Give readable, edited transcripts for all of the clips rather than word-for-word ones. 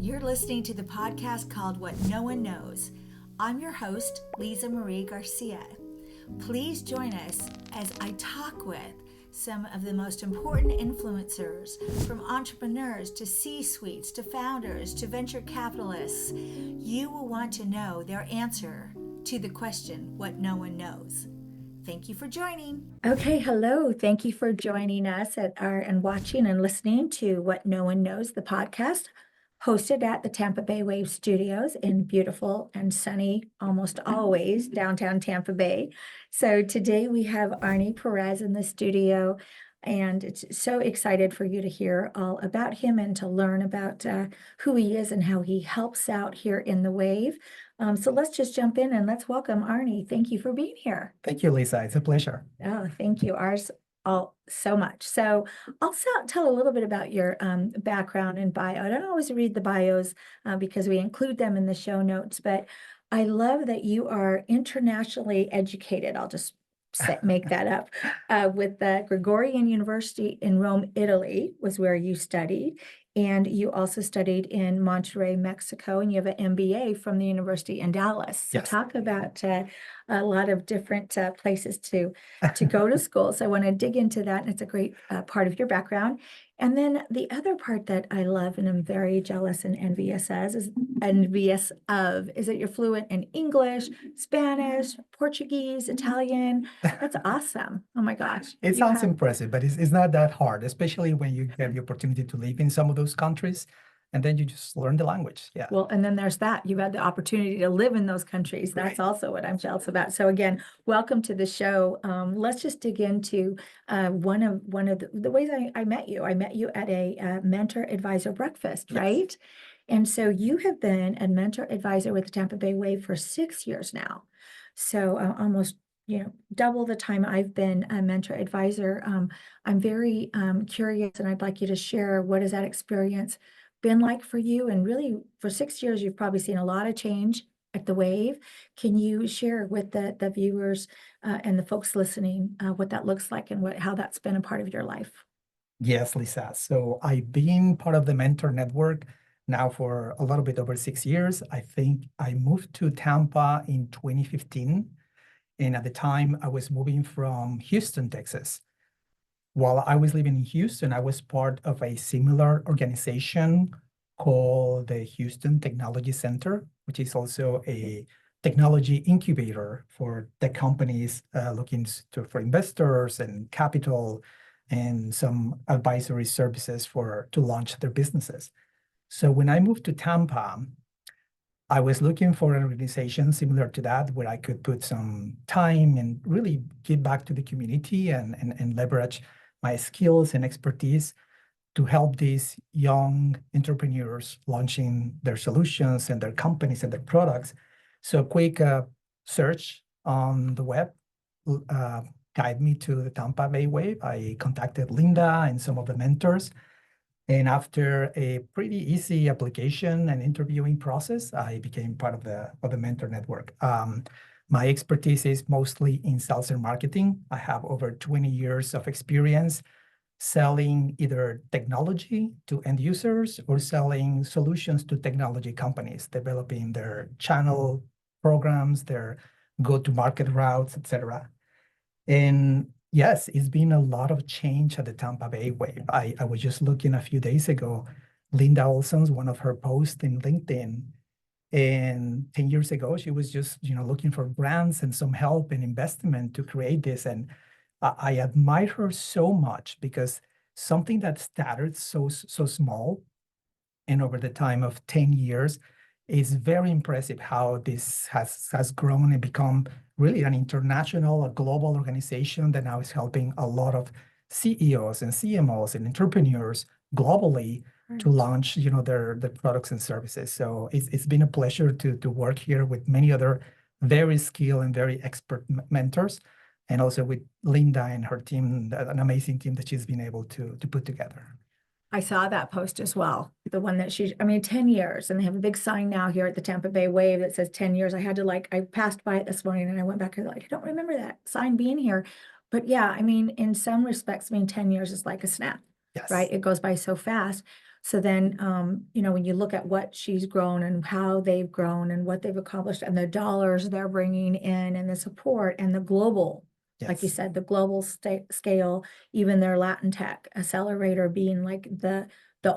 You're listening to the podcast called What No One Knows. I'm your host, Lisa Marie Garcia. Please join us as I talk with some of the most important influencers, from entrepreneurs to C-suites to founders to venture capitalists. You will want to know their answer to the question, what no one knows. Thank you for joining. Okay, hello. Thank you for joining us and watching and listening to What No One Knows, the podcast, hosted at the Tampa Bay Wave studios in beautiful and sunny, almost always, downtown Tampa Bay. So today we have Arnie Perez in the studio, and it's so excited for you to hear all about him and to learn about who he is and how he helps out here in the Wave. So let's just jump in and let's welcome Arnie. Thank you for being here. Thank you, Lisa. It's a pleasure. Oh, thank you. Ours all so much. So I'll tell a little bit about your background and bio. I don't always read the bios because we include them in the show notes, but I love that you are internationally educated. I'll just make that up. With the Gregorian University in Rome, Italy was where you studied. And you also studied in Monterrey, Mexico, and you have an MBA from the University in Dallas. So Yes. talk about a lot of different places to go to school. So I want to dig into that, and it's a great part of your background. And then the other part that I love and I'm very jealous and envious of is that you're fluent in English, Spanish, Portuguese, Italian. That's awesome. Oh my gosh. It sounds impressive, but it's not that hard, especially when you have the opportunity to live in some of those countries, and then you just learn the language. Yeah. Well, and then there's that. You've had the opportunity to live in those countries. That's Right. also what I'm jealous about. So again, welcome to the show. Let's just dig into one of the ways I met you. I met you at a mentor advisor breakfast, Yes. right? And so you have been a mentor advisor with the Tampa Bay Wave for 6 years now. So almost double the time I've been a mentor advisor. I'm very curious, and I'd like you to share what has that experience been like for you? And really, for 6 years, you've probably seen a lot of change at the Wave. Can you share with the viewers and the folks listening what that looks like and how that's been a part of your life? Yes, Lisa. So I've been part of the mentor network now for a little bit over 6 years. I think I moved to Tampa in 2015. And at the time, I was moving from Houston, Texas. While I was living in Houston, I was part of a similar organization called the Houston Technology Center, which is also a technology incubator for tech companies looking for investors and capital and some advisory services to launch their businesses. So when I moved to Tampa, I was looking for an organization similar to that where I could put some time and really give back to the community and leverage my skills and expertise to help these young entrepreneurs launching their solutions and their companies and their products. So a quick search on the web guided me to the Tampa Bay Wave. I contacted Linda and some of the mentors. And after a pretty easy application and interviewing process, I became part of the mentor network. My expertise is mostly in sales and marketing. I have over 20 years of experience selling either technology to end users or selling solutions to technology companies, developing their channel programs, their go-to-market routes, etc. And yes, it's been a lot of change at the Tampa Bay Wave. I was just looking a few days ago, Linda Olson's one of her posts in LinkedIn. And 10 years ago, she was just looking for grants and some help and investment to create this. And I admire her so much because something that started so small and over the time of 10 years is very impressive how this has grown and become really an international, a global organization that now is helping a lot of CEOs and CMOs and entrepreneurs globally to launch, their products and services. So it's been a pleasure to work here with many other very skilled and very expert mentors, and also with Linda and her team, an amazing team that she's been able to put together. I saw that post as well. The one that 10 years, and they have a big sign now here at the Tampa Bay Wave that says 10 years. I passed by it this morning and I went back and I don't remember that sign being here. But yeah, in some respects, 10 years is like a snap, Yes. right? It goes by so fast. So then, when you look at what she's grown and how they've grown and what they've accomplished and the dollars they're bringing in and the support and the global, like you Yes. said, the global scale, even their Latin Tech accelerator being like the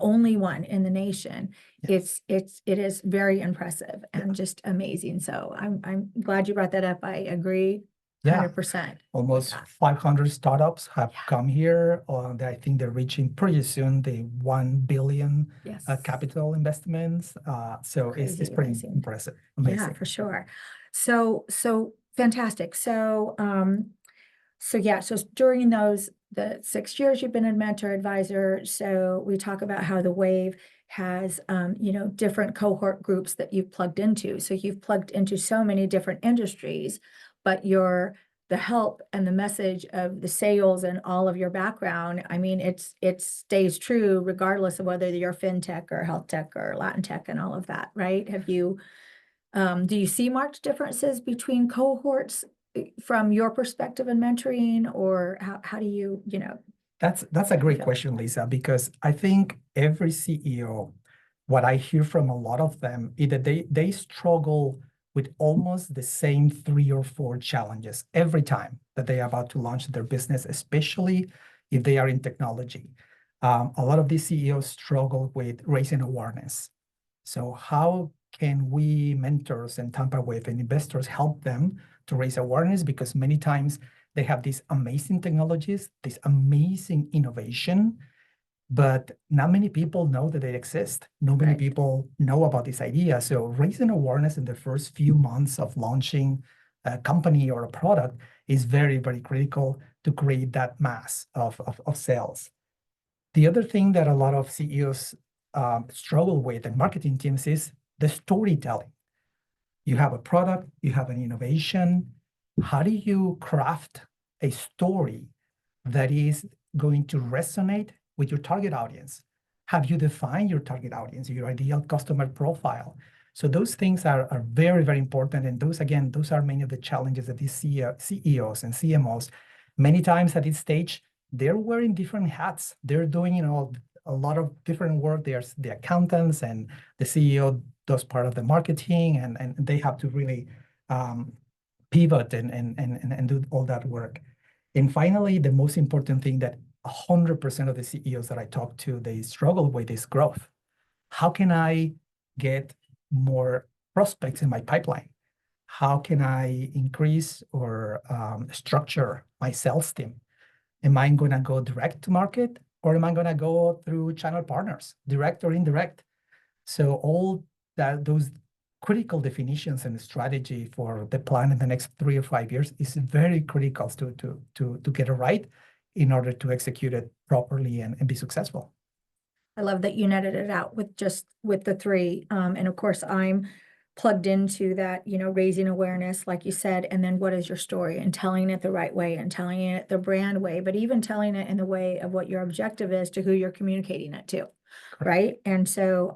only one in the nation. Yes. It is very impressive Yeah. and just amazing. So I'm glad you brought that up. I agree Yeah. 100%. Almost 500 startups have Yeah. come here. I think they're reaching pretty soon the 1 billion Yes. capital investments. So it's Crazy pretty amazing. impressive. Yeah, Amazing. for sure. So fantastic. So during the 6 years you've been a mentor advisor, so we talk about how the Wave has, different cohort groups that you've plugged into. So you've plugged into so many different industries, but the help and the message of the sales and all of your background, I mean, it stays true regardless of whether you're fintech or health tech or Latin tech and all of that, right? Do you see marked differences between cohorts from your perspective in mentoring, or how do you, That's a great feel? question, Lisa, because I think every CEO, what I hear from a lot of them is that they struggle with almost the same 3 or 4 challenges every time that they are about to launch their business, especially if they are in technology. A lot of these CEOs struggle with raising awareness. So how can we mentors and Tampa Wave and investors help them to raise awareness? Because many times they have these amazing technologies, this amazing innovation, but not many people know that they exist. Not many Right. people know about this idea. So raising awareness in the first few months of launching a company or a product is very, very critical to create that mass of sales. The other thing that a lot of CEOs struggle with and marketing teams is the storytelling. You have a product, you have an innovation. How do you craft a story that is going to resonate with your target audience? Have you defined your target audience, your ideal customer profile? So those things are very, very important. And those are many of the challenges that these CEOs and CMOs, many times at this stage, they're wearing different hats. They're doing, a lot of different work. There's the accountants, and the CEO does part of the marketing, and they have to really pivot and do all that work. And finally, the most important thing that 100% of the CEOs that I talk to, they struggle with is growth. How can I get more prospects in my pipeline? How can I increase or structure my sales team? Am I going to go direct to market, or am I going to go through channel partners, direct or indirect? So all those critical definitions and strategy for the plan in the next 3 or 5 years is very critical to get it right in order to execute it properly and be successful. I love that you netted it out with the 3. And of course, I'm plugged into that, raising awareness, like you said, and then what is your story, and telling it the right way and telling it the brand way, but even telling it in the way of what your objective is to who you're communicating it to. Correct. Right. And so,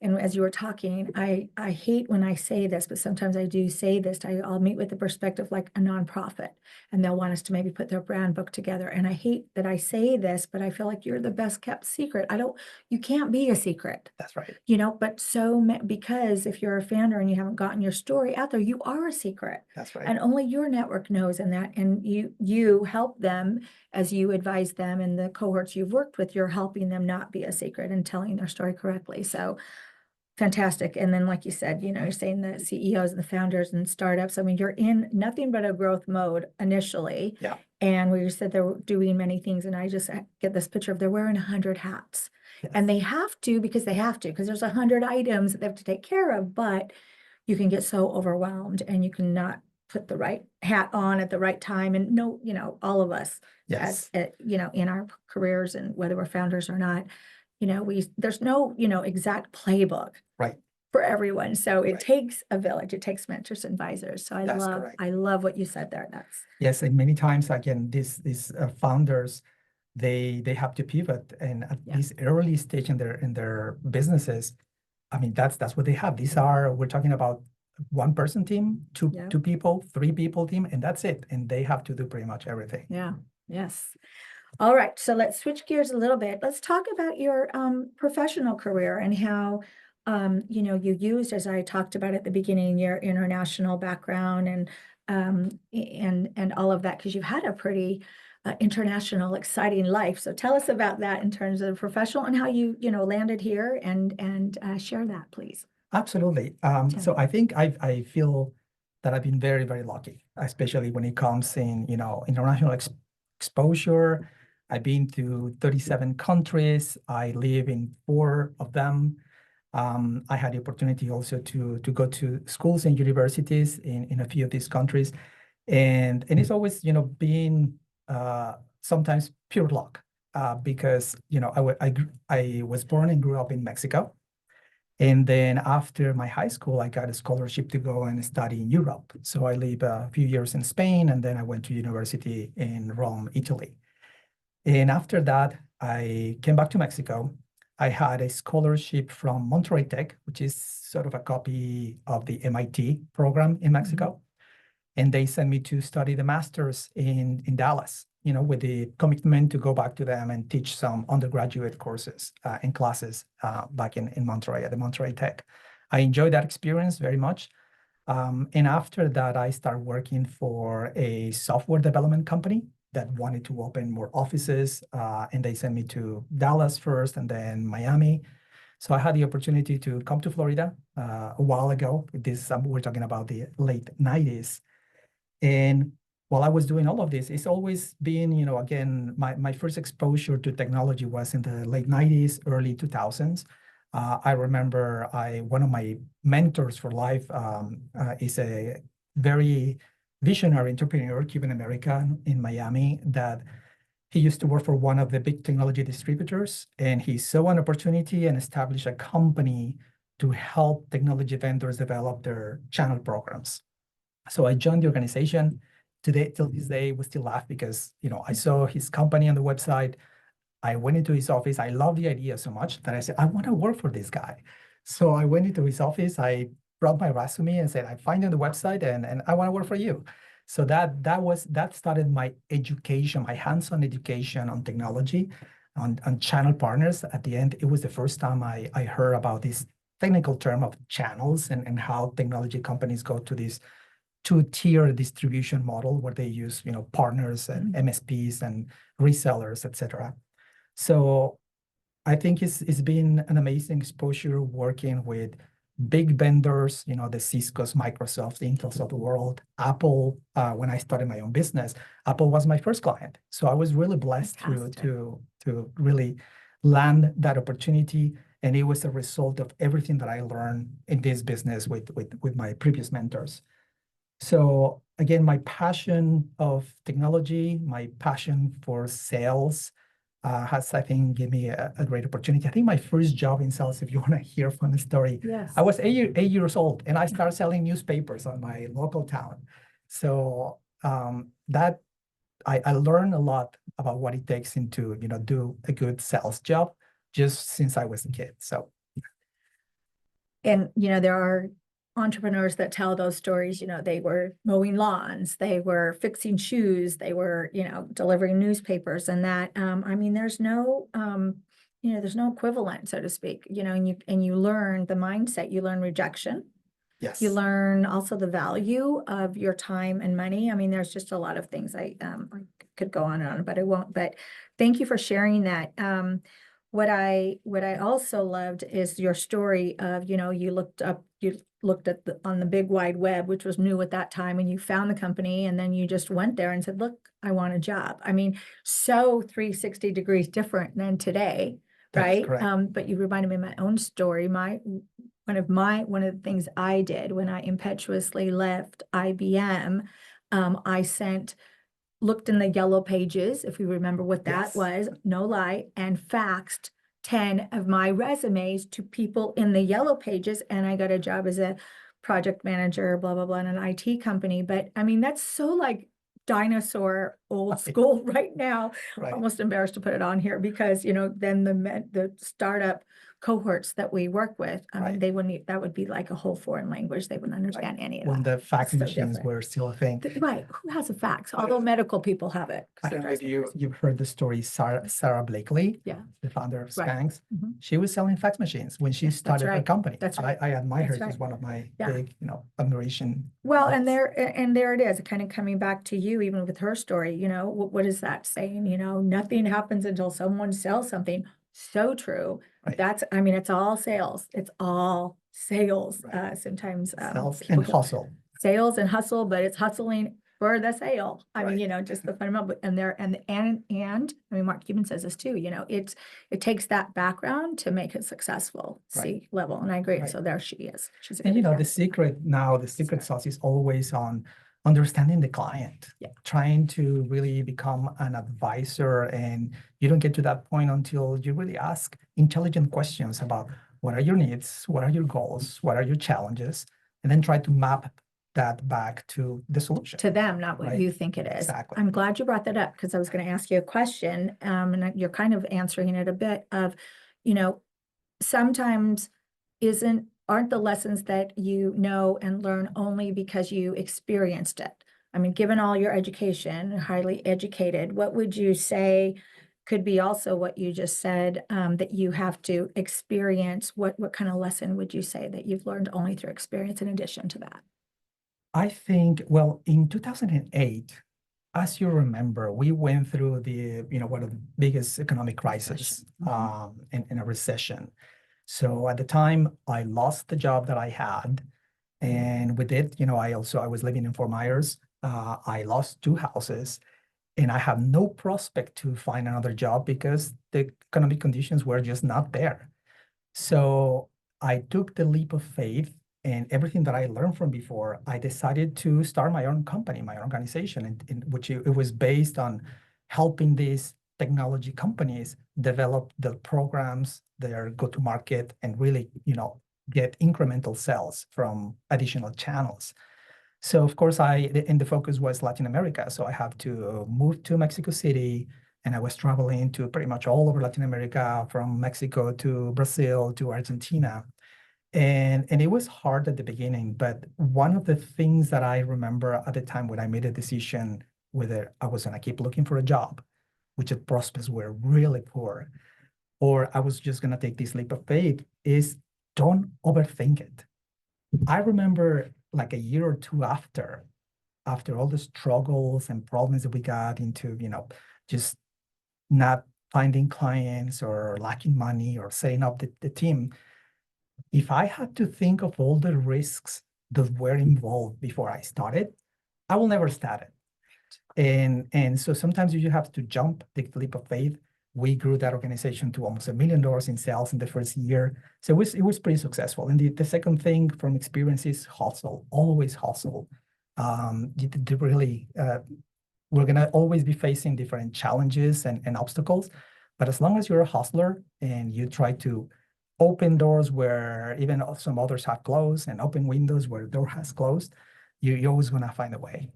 and as you were talking, I hate when I say this, but sometimes I do say this. I'll meet with the perspective like a nonprofit, and they'll want us to maybe put their brand book together. And I hate that I say this, but I feel like you're the best kept secret. You can't be a secret. That's right. But because if you're a founder and you haven't gotten your story out there, you are a secret. That's right. And only your network knows, and you help them as you advise them, and the cohorts you've worked with, you're helping them not be a secret and telling their story correctly. So fantastic. And then, like you said, you're saying the CEOs and the founders and startups, I mean, you're in nothing but a growth mode initially. Yeah. And where you said they're doing many things, and I just get this picture of they're wearing 100 hats. Yes. And they have to, because there's 100 items that they have to take care of, but you can get so overwhelmed and you cannot put the right hat on at the right time. And all of us, Yes. as in our careers, and whether we're founders or not, there's no, exact playbook. Right. For everyone. So it Right. takes a village, it takes mentors and advisors. So That's correct. I love what you said there. Yes, and many times, again, these founders, they have to pivot, and at this early stage in their businesses, I mean, that's what they have. We're talking about 1-person team, two people, 3 people team, and that's it. And they have to do pretty much everything. Yeah. Yes. All right, so let's switch gears a little bit. Let's talk about your professional career and how you used, as I talked about at the beginning, your international background and all of that, because you've had a pretty international, exciting life. So tell us about that in terms of professional and how you landed here and share that, please. Absolutely. So I think I feel that I've been very, very lucky, especially when it comes in, international exposure. I've been to 37 countries. I live in 4 of them. I had the opportunity also to go to schools and universities in a few of these countries. And it's always, been sometimes pure luck because, I was born and grew up in Mexico. And then after my high school, I got a scholarship to go and study in Europe. So I lived a few years in Spain, and then I went to university in Rome, Italy. And after that, I came back to Mexico. I had a scholarship from Monterrey Tech, which is sort of a copy of the MIT program in Mexico. And they sent me to study the master's in Dallas, with the commitment to go back to them and teach some undergraduate courses and classes back in Monterrey at the Monterrey Tech. I enjoyed that experience very much. And after that, I started working for a software development company that wanted to open more offices. And they sent me to Dallas first and then Miami. So I had the opportunity to come to Florida a while ago. We're talking about the late 90s. And while I was doing all of this, it's always been, again, my first exposure to technology was in the late 90s, early 2000s. I remember one of my mentors for life is a very visionary entrepreneur, Cuban American in Miami, that he used to work for one of the big technology distributors, and he saw an opportunity and established a company to help technology vendors develop their channel programs. So I joined the organization. Today, till this day, we still laugh because, I saw his company on the website. I went into his office. I love the idea so much that I said, I want to work for this guy. So I went into his office. I brought my resume and said, I find you on the website and I want to work for you. So that started my education, my hands-on education on technology, on channel partners. At the end, it was the first time I heard about this technical term of channels and how technology companies go to this 2-tier distribution model where they use, partners and MSPs and resellers, etc. So I think it's been an amazing exposure working with big vendors, the Cisco's, Microsoft, the Intels of the world, Apple. When I started my own business, Apple was my first client. So I was really blessed to really land that opportunity. And it was a result of everything that I learned in this business with my previous mentors. So again, my passion of technology, my passion for sales has, I think, given me a great opportunity. I think my first job in sales, if you want to hear from the story, yes. I was 8 years old and I started selling newspapers on my local town. So that I learned a lot about what it takes to do a good sales job just since I was a kid. So. And, there are entrepreneurs that tell those stories, they were mowing lawns, they were fixing shoes, they were, delivering newspapers and that, there's no, there's no equivalent, so to speak, and you learn the mindset, you learn rejection. Yes. You learn also the value of your time and money. There's just a lot of things I could go on and on, but I won't, but thank you for sharing that. What I also loved is your story of, you looked at on the big wide web, which was new at that time, and you found the company and then you just went there and said, look, I want a job. So 360 degrees different than today, right? But you reminded me of my own story. One of the things I did when I impetuously left IBM, I looked in the yellow pages, if you remember what that was, no lie, and faxed 10 of my resumes to people in the yellow pages, and I got a job as a project manager, blah, blah, blah, in an IT company. But that's so like dinosaur old school right now. Almost embarrassed to put it on here because, then the startup cohorts that we work with, I mean, Right. they wouldn't, that would be like a whole foreign language. They wouldn't understand any of When that. the fax It's so machines different. were still a thing. Right, who has a fax? Although medical people have it. 'cause I don't know there's if you've heard the story, Sarah Blakely, Yeah. the founder of Right. Spanx. Mhm. She was selling fax machines when she Yeah, that's started her right. company. That's right. I admire her. That's She's right. one of my Yeah. big, admiration. Well, and models. there it is, kind of coming back to you, even with her story, what is that saying? Nothing happens until someone sells something. So true. Right. I mean, it's all sales. It's all sales. Right. Sometimes Sales people and hustle. sales and hustle, but it's hustling for the sale. I Right. mean, just the fundamental, and I mean, Mark Cuban says this too, it takes that background to make it successful, Right. C level. And I agree. Right. So there she is. She's a And good the example. secret sauce is always on understanding the client, Yeah. trying to really become an advisor. And you don't get to that point until you really ask intelligent questions about what are your needs, what are your goals, what are your challenges, and then try to map that back to the solution. To them, not what Right. you think it is. Exactly. I'm glad you brought that up because I was going to ask you a question, and you're kind of answering it a bit of, sometimes aren't the lessons that you know and learn only because you experienced it? I mean, given all your education, highly educated, what would you say could be also what you just said, that you have to experience? What kind of lesson would you say that you've learned only through experience in addition to that? I think, well, in 2008, as you remember, we went through one of the biggest economic crises, in a recession. So at the time, I lost the job that I had. And with it, I was living in Fort Myers. I lost 2 houses and I have no prospect to find another job because the economic conditions were just not there. So I took the leap of faith and everything that I learned from before, I decided to start my own company, my own organization, in which it was based on helping these technology companies develop the programs, their go-to-market, and really, get incremental sales from additional channels. So of course, the focus was Latin America. So I have to move to Mexico City, and I was traveling to pretty much all over Latin America, from Mexico to Brazil to Argentina. And it was hard at the beginning, but one of the things that I remember at the time when I made a decision whether I was gonna keep looking for a job, which the prospects were really poor, or I was just gonna take this leap of faith, is don't overthink it. I remember like a year or two after all the struggles and problems that we got into, just not finding clients or lacking money or setting up the team. If I had to think of all the risks that were involved before I started, I will never start it. And so sometimes you have to jump, take the leap of faith. We grew that organization to almost $1 million in sales in the first year. So it was pretty successful. And the second thing from experience is hustle, always hustle. We're going to always be facing different challenges and obstacles. But as long as you're a hustler and you try to open doors where even some others have closed and open windows where the door has closed, you're always going to find a way.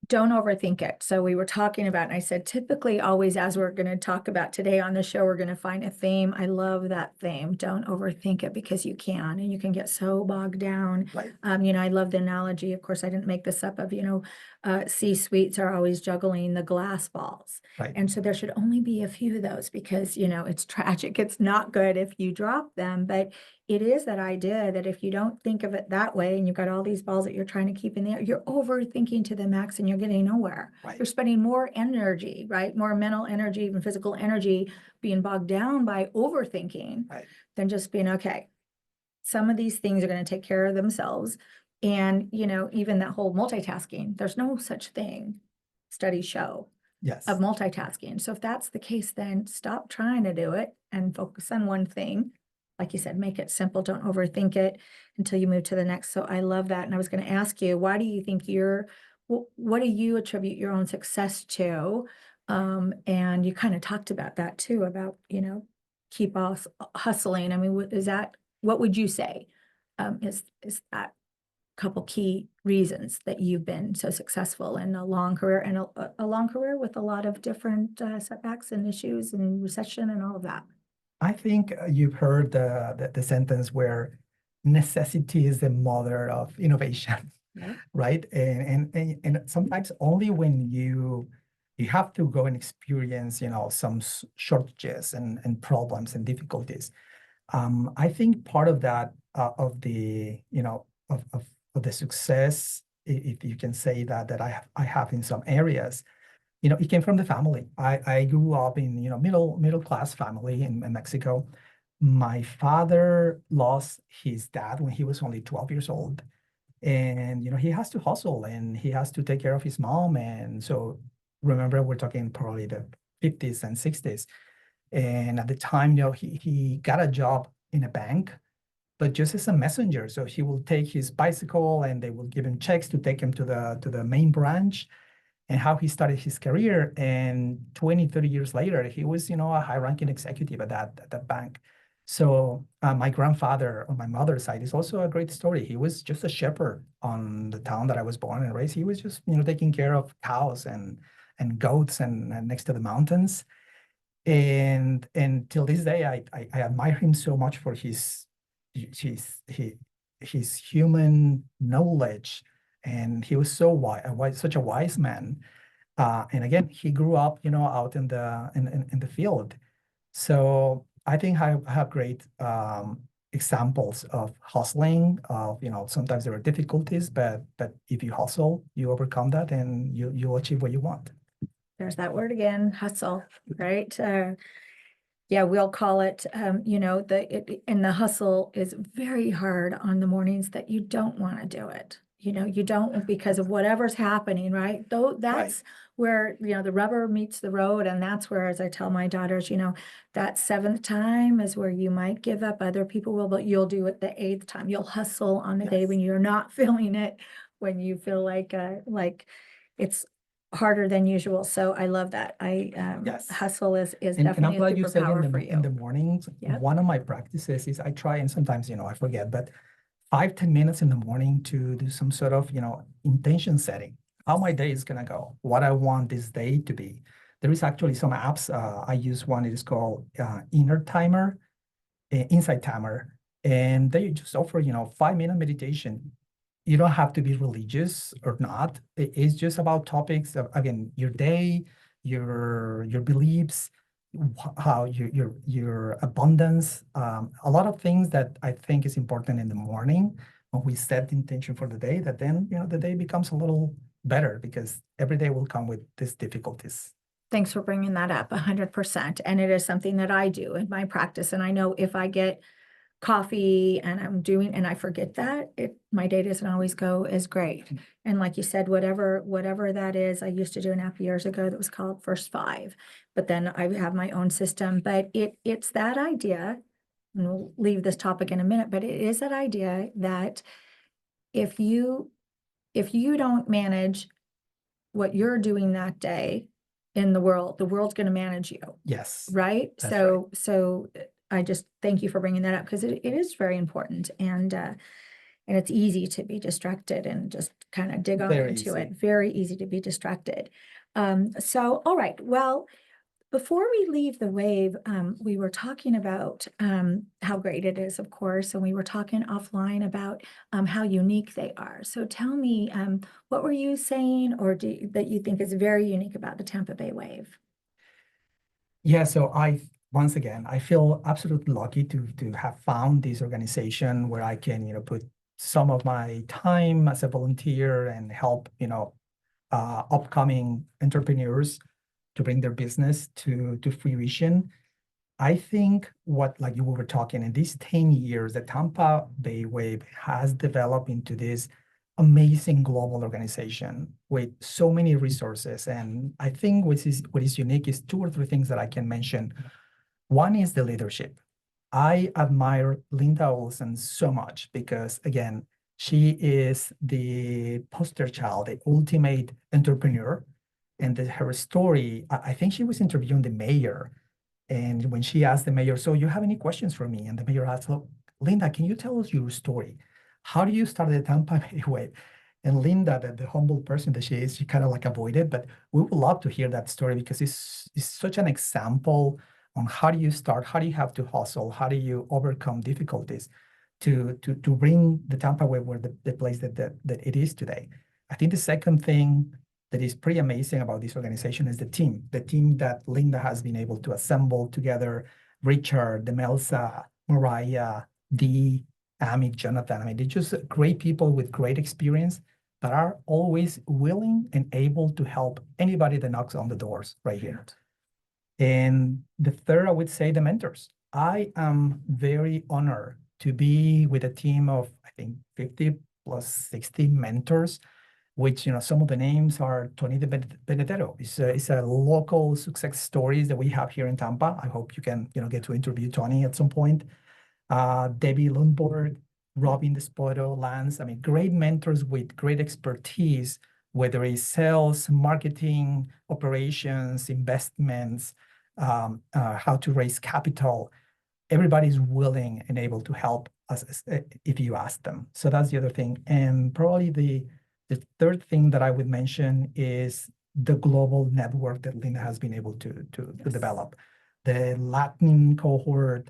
Don't overthink it. So we were talking about, and I said, typically always, as we're going to talk about today on the show, we're going to find a theme. I love that theme. Don't overthink it, because you can, and you can get so bogged down. Right. I love the analogy. Of course, I didn't make this up of, C-suites are always juggling the glass balls. Right. And so there should only be a few of those, because, it's tragic. It's not good if you drop them, but it is that idea that if you don't think of it that way and you've got all these balls that you're trying to keep in there, you're overthinking to the max and you're getting nowhere. Right. You're spending more energy, right? More mental energy, even physical energy, being bogged down by overthinking, Right. than just being, okay, some of these things are going to take care of themselves. And, even that whole multitasking, there's no such thing, studies show, Yes. of multitasking. So if that's the case, then stop trying to do it and focus on one thing. Like you said, make it simple. Don't overthink it until you move to the next. So I love that. And I was going to ask you, why do you think what do you attribute your own success to? And you kind of talked about that too, about, keep us hustling. I mean, what would you say, is that couple key reasons that you've been so successful in a long career, and a long career with a lot of different setbacks and issues and recession and all of that? I think you've heard the sentence where necessity is the mother of innovation, Yeah. right? And sometimes only when you have to go and experience, some shortages and problems and difficulties. I think part of that of the of the success, if you can say that I have in some areas, it came from the family. I grew up in, middle class family in Mexico. My father lost his dad when he was only 12 years old. And, he has to hustle and he has to take care of his mom. And so remember, we're talking probably the 50s and 60s. And at the time, he got a job in a bank, but just as a messenger. So he will take his bicycle and they will give him checks to take him to the main branch, and how he started his career. And 20, 30 years later, he was, a high-ranking executive at that bank. So my grandfather on my mother's side is also a great story. He was just a shepherd on the town that I was born and raised. He was just, taking care of cows and goats and next to the mountains. And till this day, I admire him so much for his his human knowledge, and he was so wise, such a wise man. And again, he grew up, out in the field. So I think I have great examples of hustling. Of sometimes there are difficulties, but if you hustle, you overcome that, and you'll achieve what you want. There's that word again, hustle, right? Yeah, we'll call it, and the hustle is very hard on the mornings that you don't want to do it. You don't, because of whatever's happening, right? Though that's where, the rubber meets the road. And that's where, as I tell my daughters, that seventh time is where you might give up, other people will, but you'll do it the eighth time. You'll hustle on the day when you're not feeling it, when you feel like it's harder than usual. So I love that. Hustle is And I'm definitely a glad you said superpower for you. in the mornings. Yep. One of my practices is I try, and sometimes, I forget, but 5-10 minutes in the morning to do some sort of, intention setting. How my day is gonna go, what I want this day to be. There is actually some apps. I use one. It is called Inner Timer, Insight Timer, and they just offer 5-minute meditation. You don't have to be religious or not. It's just about topics of, again, your day, your beliefs, how your abundance, a lot of things that I think is important in the morning when we set the intention for the day, that then the day becomes a little better, because every day will come with these difficulties. Thanks for bringing that up, 100%. And it is something that I do in my practice. And I know if I get coffee and and I forget that, my day doesn't always go as great. And like you said, whatever that is, I used to do an app years ago that was called First Five, but then I have my own system. But it's that idea, and we'll leave this topic in a minute, but it is that idea that if you don't manage what you're doing that day in the world's going to manage you. Yes. Right. That's So I just thank you for bringing that up, because it is very important, and it's easy to be distracted and just kind of dig off Very into easy. it. Very easy to be distracted. So, all right. Well, before we leave the wave, we were talking about how great it is, of course, and we were talking offline about how unique they are. So tell me, what were you saying, or that you think is very unique about the Tampa Bay Wave? Yeah, so once again, I feel absolutely lucky to have found this organization where I can, put some of my time as a volunteer and help, upcoming entrepreneurs to bring their business to fruition. I think like you were talking, in these 10 years, the Tampa Bay Wave has developed into this amazing global organization with so many resources. And I think what is unique is 2 or 3 things that I can mention. One is the leadership. I admire Linda Olson so much because, again, she is the poster child, the ultimate entrepreneur. And her story, I think she was interviewing the mayor. And when she asked the mayor, "So you have any questions for me?" And the mayor asked, "Look, Linda, can you tell us your story? How do you start the Tampa Bay Wave?" And Linda, the humble person that she is, she kind of like avoided, but we would love to hear that story, because it's such an example on how do you start, how do you have to hustle, how do you overcome difficulties to bring the Tampa Wave where the place that it is today. I think the second thing that is pretty amazing about this organization is the team that Linda has been able to assemble together, Richard, Demelza, Mariah, Dee, Amit, Jonathan. I mean, they're just great people with great experience that are always willing and able to help anybody that knocks on the doors right here. And the third, I would say the mentors. I am very honored to be with a team of, I think, 50 plus 60 mentors, which, some of the names are Tony de Benedetto. It's a local success stories that we have here in Tampa. I hope you can, get to interview Tony at some point. Debbie Lundborg, Robin Despodo, Lance. I mean, great mentors with great expertise, whether it's sales, marketing, operations, investments, how to raise capital. Everybody's willing and able to help us if you ask them. So that's the other thing. And probably the third thing that I would mention is the global network that Linda has been able to develop. The Latin cohort,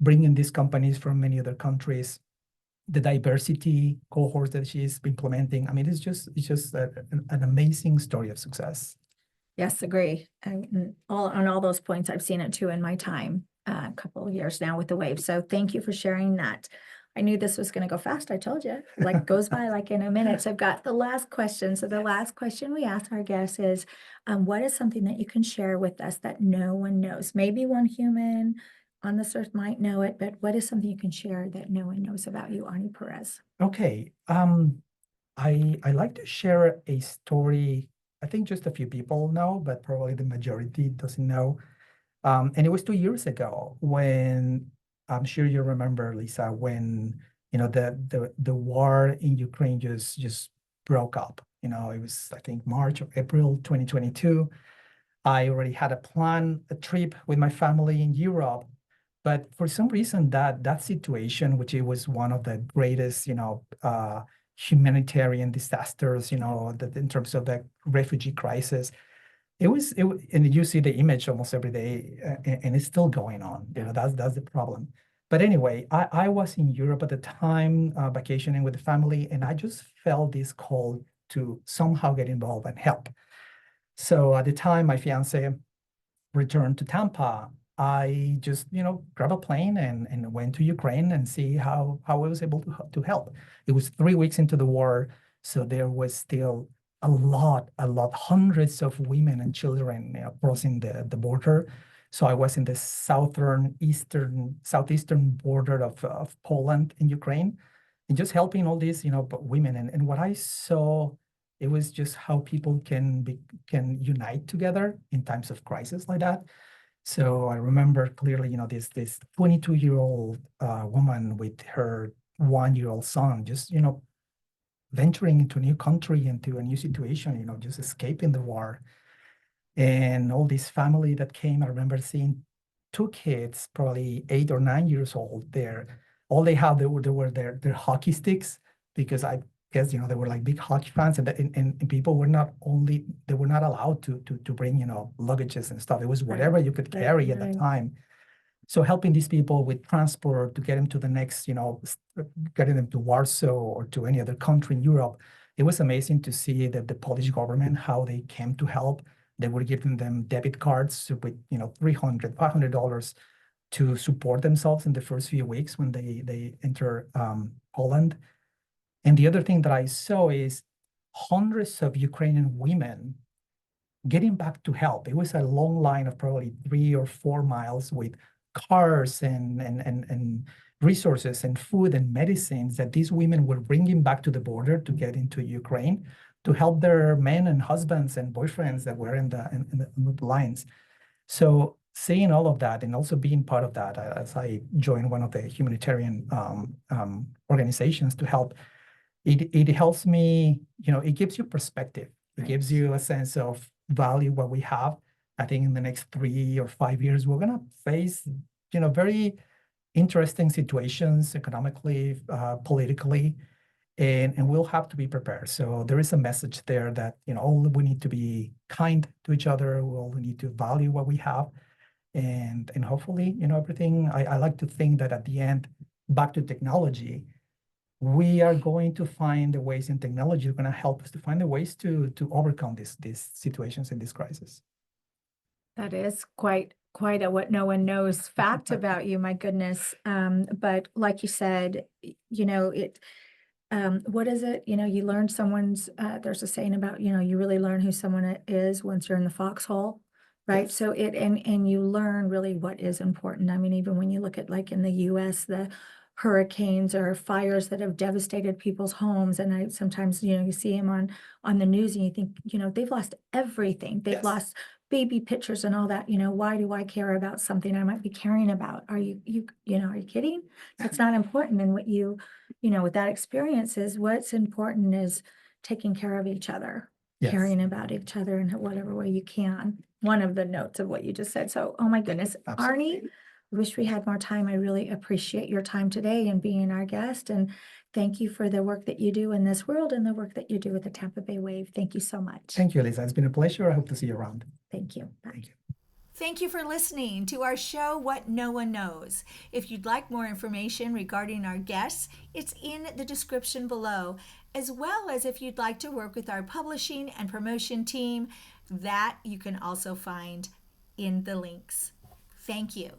bringing these companies from many other countries, the diversity cohorts that she's implementing. I mean, it's just an amazing story of success. Yes, agree. And on all those points, I've seen it too in my time, a couple of years now with the Wave. So thank you for sharing that. I knew this was going to go fast. I told you, like goes by like in a minute. So I've got the last question. So the last question we ask our guests is, what is something that you can share with us that no one knows? Maybe one human on this earth might know it, but what is something you can share that no one knows about you, Arnie Perez? Okay. I like to share a story. I think just a few people know, but probably the majority doesn't know. And it was 2 years ago when, I'm sure you remember, Lisa, when the war in Ukraine just broke up. It was, I think, March or April 2022. I already had a trip with my family in Europe, but for some reason that situation, which it was one of the greatest, humanitarian disasters, that in terms of the refugee crisis, and you see the image almost every day, and it's still going on. That's the problem. But anyway, I was in Europe at the time, vacationing with the family, and I just felt this call to somehow get involved and help. So at the time, my fiance returned to Tampa. I just, grabbed a plane and went to Ukraine and see how I was able to help. It was 3 weeks into the war, so there was still a lot, hundreds of women and children crossing the border. So I was in the southeastern border of Poland and Ukraine, and just helping all these, women. And what I saw, it was just how people can unite together in times of crisis like that. So I remember clearly, this 22-year-old woman with her 1-year-old son, just, venturing into a new country, into a new situation, just escaping the war. And all this family that came, I remember seeing 2 kids, probably 8 or 9 years old there. All they had, they were their hockey sticks, because I guess, they were like big hockey fans, and people were not allowed to bring, luggages and stuff. It was whatever you could carry at that time. So helping these people with transport to get them to the next, getting them to Warsaw or to any other country in Europe, it was amazing to see that the Polish government, how they came to help. They were giving them debit cards with, $300, $500 to support themselves in the first few weeks when they enter Poland. And the other thing that I saw is hundreds of Ukrainian women getting back to help. It was a long line of probably 3 or 4 miles with cars and resources and food and medicines that these women were bringing back to the border to get into Ukraine to help their men and husbands and boyfriends that were in the lines. So seeing all of that and also being part of that, as I joined one of the humanitarian organizations to help, it helps me, it gives you perspective. It gives you a sense of value what we have. I think in the next 3 or 5 years, we're going to face, very interesting situations economically, politically, and we'll have to be prepared. So there is a message there that, all we need to be kind to each other. We need to value what we have. And hopefully, everything, I like to think that at the end, back to technology, we are going to find the ways, and technology is going to help us to find the ways to overcome these situations and this crisis. That is quite a what no one knows fact about you, my goodness. But like you said, what is it? You learn someone's, there's a saying about, you really learn who someone is once you're in the foxhole, right? Yes. So and you learn really what is important. I mean, even when you look at like in the US, the hurricanes or fires that have devastated people's homes. And I sometimes, you see them on the news and you think, they've lost everything. They've Yes. lost baby pictures and all that. Why do I care about something I might be caring about? Are you are you kidding? It's not important. And what with that experience is what's important is taking care of each other, Yes. caring about each other in whatever way you can. One of the notes of what you just said. So, oh my goodness, Absolutely. Arnie, I wish we had more time. I really appreciate your time today and being our guest. And thank you for the work that you do in this world and the work that you do with the Tampa Bay Wave. Thank you so much. Thank you, Lisa. It's been a pleasure. I hope to see you around. Thank you. Bye. Thank you. Thank you for listening to our show, What No One Knows. If you'd like more information regarding our guests, it's in the description below, as well as if you'd like to work with our publishing and promotion team, that you can also find in the links. Thank you.